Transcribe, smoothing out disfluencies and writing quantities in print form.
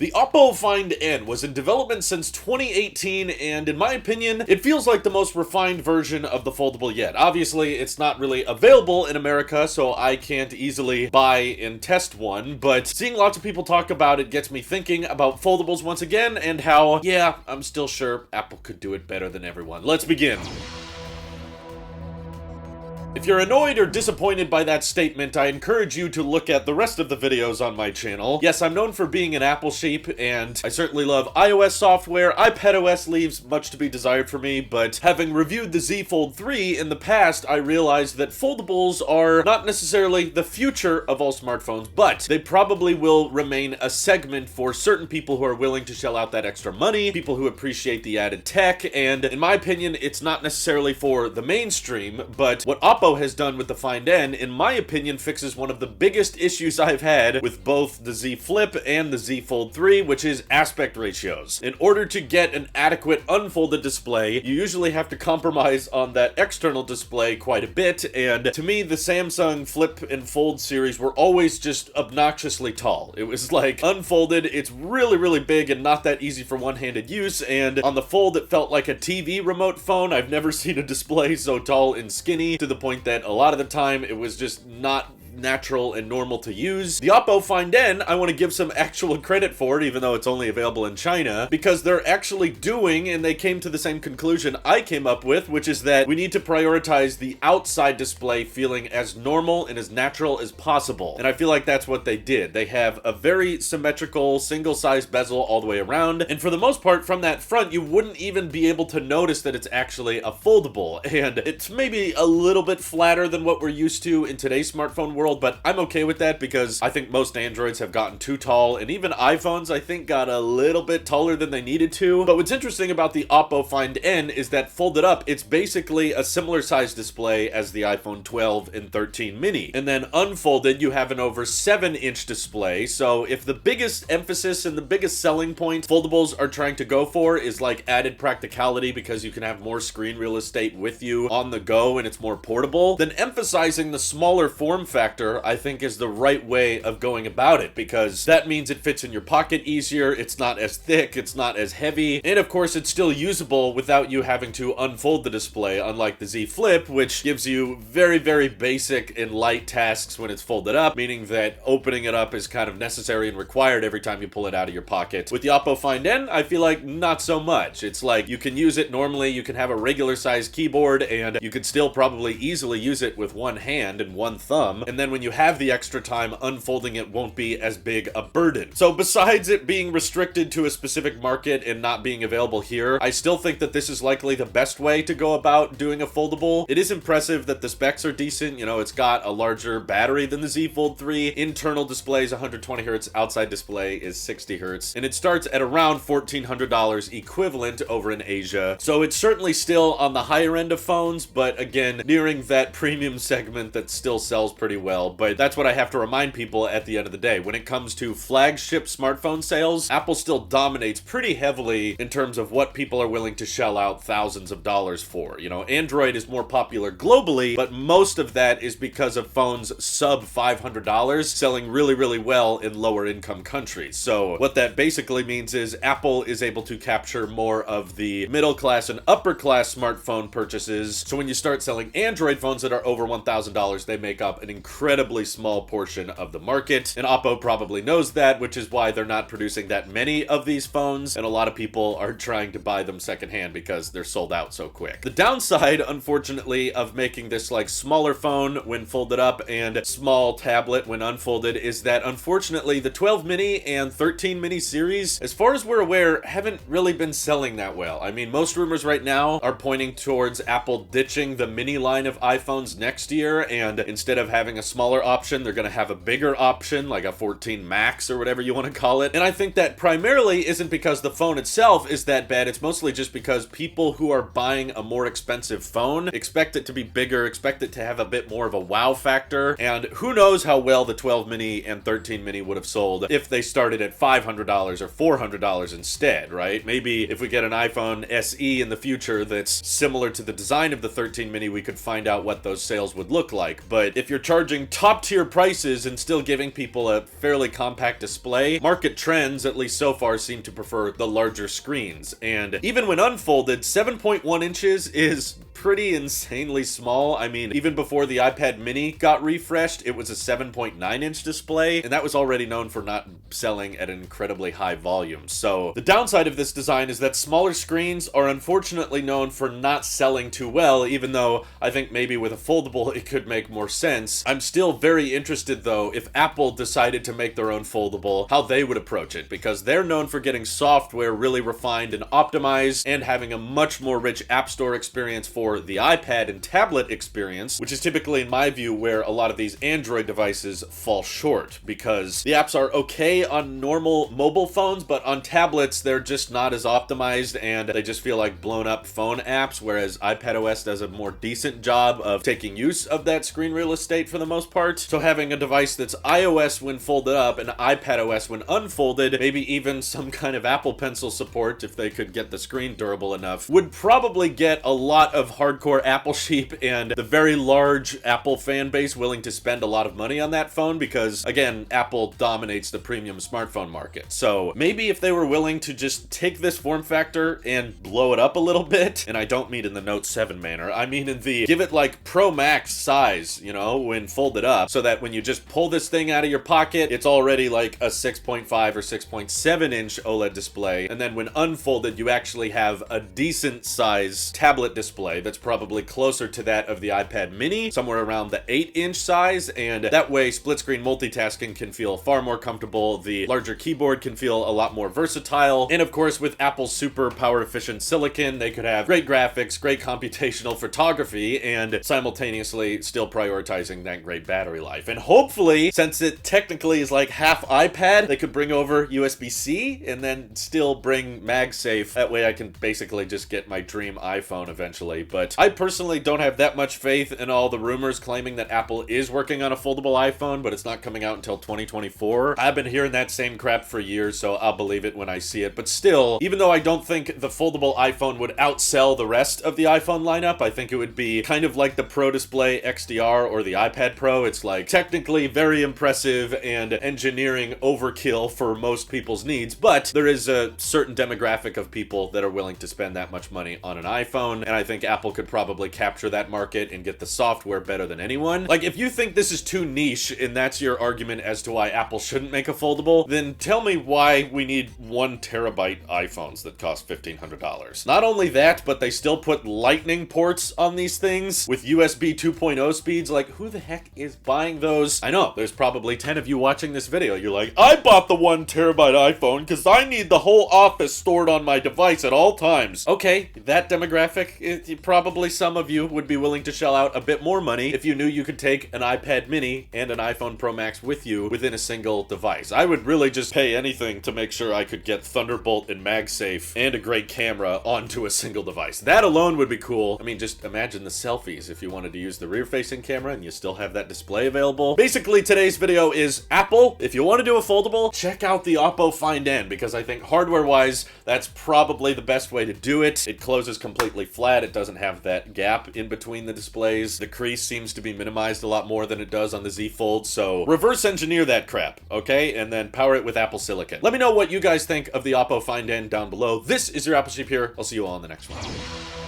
The Oppo Find N was in development since 2018, and in my opinion, it feels like the most refined version of the foldable yet. Obviously, it's not really available in America, so I can't easily buy and test one, but seeing lots of people talk about it gets me thinking about foldables once again, and how, yeah, I'm still sure Apple could do it better than everyone. Let's begin. If you're annoyed or disappointed by that statement, I encourage you to look at the rest of the videos on my channel. Yes, I'm known for being an Apple sheep, and I certainly love iOS software. iPadOS leaves much to be desired for me, but having reviewed the Z Fold 3 in the past, I realized that foldables are not necessarily the future of all smartphones, but they probably will remain a segment for certain people who are willing to shell out that extra money, people who appreciate the added tech, and in my opinion, it's not necessarily for the mainstream, but what Oppo has done with the Find N, in my opinion, fixes one of the biggest issues I've had with both the Z Flip and the Z Fold 3, which is aspect ratios. In order to get an adequate unfolded display, you usually have to compromise on that external display quite a bit, and to me, the Samsung Flip and Fold series were always just obnoxiously tall. It was like, unfolded, it's really, really big and not that easy for one-handed use, and on the Fold, it felt like a TV remote phone. I've never seen a display so tall and skinny, to the point that a lot of the time it was just not natural and normal to use. The Oppo Find N, I want to give some actual credit for it, even though it's only available in China, because they're actually doing, and they came to the same conclusion I came up with, which is that we need to prioritize the outside display feeling as normal and as natural as possible. And I feel like that's what they did. They have a very symmetrical, single-sized bezel all the way around, and for the most part, from that front, you wouldn't even be able to notice that it's actually a foldable. And it's maybe a little bit flatter than what we're used to in today's smartphone world, but I'm okay with that because I think most Androids have gotten too tall, and even iPhones I think got a little bit taller than they needed to. But what's interesting about the Oppo Find N is that folded up, it's basically a similar size display as the iPhone 12 and 13 mini. And then unfolded, you have an over 7-inch display, so if the biggest emphasis and the biggest selling point foldables are trying to go for is like added practicality because you can have more screen real estate with you on the go and it's more portable, then emphasizing the smaller form factor I think is the right way of going about it, because that means it fits in your pocket easier, it's not as thick, it's not as heavy, and of course it's still usable without you having to unfold the display, unlike the Z Flip, which gives you very, very basic and light tasks when it's folded up, meaning that opening it up is kind of necessary and required every time you pull it out of your pocket. With the Oppo Find N, I feel like not so much. It's like you can use it normally, you can have a regular size keyboard, and you could still probably easily use it with one hand and one thumb, and then when you have the extra time, unfolding it won't be as big a burden. So besides it being restricted to a specific market and not being available here, I still think that this is likely the best way to go about doing a foldable. It is impressive that the specs are decent. You know, it's got a larger battery than the Z Fold 3. Internal display is 120 Hz, outside display is 60 Hz, and it starts at around $1,400 equivalent over in Asia. So it's certainly still on the higher end of phones, but again, nearing that premium segment that still sells pretty well. But that's what I have to remind people at the end of the day. When it comes to flagship smartphone sales, Apple still dominates pretty heavily in terms of what people are willing to shell out thousands of dollars for. You know, Android is more popular globally, but most of that is because of phones sub $500 selling really, really well in lower income countries. So what that basically means is Apple is able to capture more of the middle class and upper class smartphone purchases. So when you start selling Android phones that are over $1,000, they make up an incredibly small portion of the market, and Oppo probably knows that, which is why they're not producing that many of these phones, and a lot of people are trying to buy them secondhand because they're sold out so quick. The downside, unfortunately, of making this like smaller phone when folded up and small tablet when unfolded is that unfortunately the 12 mini and 13 mini series, as far as we're aware, haven't really been selling that well. I mean, most rumors right now are pointing towards Apple ditching the mini line of iPhones next year, and instead of having a smaller option, they're going to have a bigger option, like a 14 Max or whatever you want to call it. And I think that primarily isn't because the phone itself is that bad, it's mostly just because people who are buying a more expensive phone expect it to be bigger, expect it to have a bit more of a wow factor, and who knows how well the 12 mini and 13 mini would have sold if they started at $500 or $400 instead, right? Maybe if we get an iPhone SE in the future that's similar to the design of the 13 mini, we could find out what those sales would look like. But if you're charging charging top-tier prices and still giving people a fairly compact display, market trends, at least so far, seem to prefer the larger screens. And even when unfolded, 7.1 inches is pretty insanely small. I mean, even before the iPad mini got refreshed, it was a 7.9 inch display, and that was already known for not selling at an incredibly high volume. So the downside of this design is that smaller screens are unfortunately known for not selling too well, even though I think maybe with a foldable it could make more sense. I'm still very interested though, if Apple decided to make their own foldable, how they would approach it, because they're known for getting software really refined and optimized and having a much more rich App Store experience for the iPad and tablet experience, which is typically, in my view, where a lot of these Android devices fall short, because the apps are okay on normal mobile phones, but on tablets they're just not as optimized and they just feel like blown up phone apps, whereas iPadOS does a more decent job of taking use of that screen real estate for the most part. So having a device that's iOS when folded up and iPadOS when unfolded, maybe even some kind of Apple Pencil support if they could get the screen durable enough, would probably get a lot of hardcore Apple sheep and the very large Apple fan base willing to spend a lot of money on that phone, because again, Apple dominates the premium smartphone market. So maybe if they were willing to just take this form factor and blow it up a little bit, and I don't mean in the Note 7 manner, I mean in the give it like Pro Max size, you know, when folded up, so that when you just pull this thing out of your pocket, it's already like a 6.5 or 6.7 inch OLED display, and then when unfolded you actually have a decent size tablet display that's probably closer to that of the iPad mini, somewhere around the 8-inch size, and that way split screen multitasking can feel far more comfortable, the larger keyboard can feel a lot more versatile, and of course with Apple's super power efficient silicon, they could have great graphics, great computational photography, and simultaneously still prioritizing that great battery life. And hopefully, since it technically is like half iPad, they could bring over USB-C and then still bring MagSafe. That way I can basically just get my dream iPhone eventually. But I personally don't have that much faith in all the rumors claiming that Apple is working on a foldable iPhone, but it's not coming out until 2024. I've been hearing that same crap for years, so I'll believe it when I see it. But still, even though I don't think the foldable iPhone would outsell the rest of the iPhone lineup, I think it would be kind of like the Pro Display XDR or the iPad Pro. It's like technically very impressive and engineering overkill for most people's needs, but there is a certain demographic of people that are willing to spend that much money on an iPhone, and I think Apple could probably capture that market and get the software better than anyone. Like, if you think this is too niche and that's your argument as to why Apple shouldn't make a foldable, then tell me why we need 1 terabyte iPhones that cost $1,500. Not only that, but they still put lightning ports on these things with USB 2.0 speeds. Like, who the heck is buying those? I know, there's probably 10 of you watching this video. You're like, I bought the 1 terabyte iPhone because I need the whole office stored on my device at all times. Okay, that demographic, probably some of you would be willing to shell out a bit more money if you knew you could take an iPad mini and an iPhone Pro Max with you within a single device. I would really just pay anything to make sure I could get Thunderbolt and MagSafe and a great camera onto a single device. That alone would be cool. I mean, just imagine the selfies if you wanted to use the rear-facing camera and you still have that display available. Basically, today's video is Apple. If you want to do a foldable, check out the Oppo Find N, because I think hardware-wise, that's probably the best way to do it. It closes completely flat. It doesn't have that gap in between the displays. The crease seems to be minimized a lot more than it does on the Z Fold, so reverse engineer that crap, okay? And then power it with Apple Silicon. Let me know what you guys think of the Oppo Find N down below. This is your Apple Sheep here. I'll see you all in the next one.